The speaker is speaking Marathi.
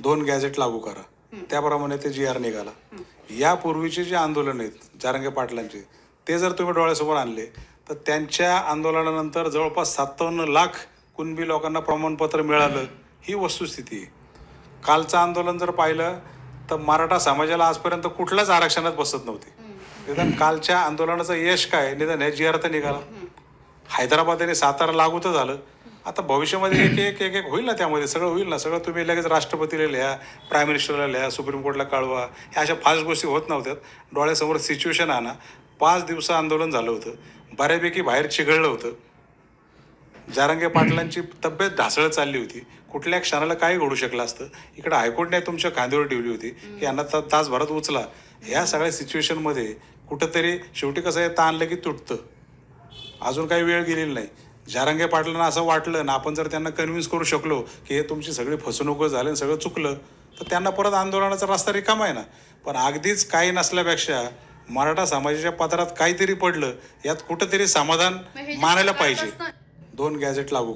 2 गॅजेट लागू करा, त्याप्रमाणे ते जी आर निघाला. यापूर्वीचे जे आंदोलन आहेत जरांगे पाटलांचे, ते जर तुम्ही डोळ्यासमोर आणले तर त्यांच्या आंदोलनानंतर जवळपास 57 लाख कुणबी लोकांना प्रमाणपत्र मिळालं, ही वस्तुस्थिती आहे. कालचं आंदोलन जर पाहिलं तर मराठा समाजाला आजपर्यंत कुठल्याच आरक्षणात बसत नव्हते. निदान कालच्या आंदोलनाचं यश काय, निदान हे जी आर तर निघाला. हैदराबाद आणि सातारा लागू तर झालं. आता भविष्यामध्ये एक एक एक एक होईल ना, त्यामध्ये सगळं होईल ना. सगळं तुम्ही लगेच राष्ट्रपतीला लिहा, प्राईम मिनिस्टरला लिहा, सुप्रीम कोर्टला कळवा, ह्या अशा फास्ट गोष्टी होत नव्हत्यात. डोळ्यासमोर सिच्युएशन आणा. 5 दिवस आंदोलन झालं होतं, बऱ्यापैकी बाहेर चिघळलं होतं. जरांगे पाटलांची तब्येत ढासळत चालली होती. कुठल्या क्षणाला काय घडू शकलं असतं. इकडं हायकोर्टने तुमच्या खांद्यावर ठेवली होती की यांना तासभरात उचला. ह्या सगळ्या सिच्युएशनमध्ये कुठंतरी शेवटी कसं आहे, ताणलं की तुटतं. अजून काही वेळ गेलेली नाही. जरांगे पाटलांना असं वाटलं ना, आपण जर त्यांना कन्व्हिन्स करू शकलो की हे तुमची सगळी फसवणूक झाली, सगळं चुकलं, तर त्यांना परत आंदोलनाचा रस्ता रिकामा आहे ना. पण अगदीच काही नसल्यापेक्षा मराठा समाजाच्या पदरात काहीतरी पडलं, यात कुठंतरी समाधान मानायला पाहिजे. 2 गॅजेट लागू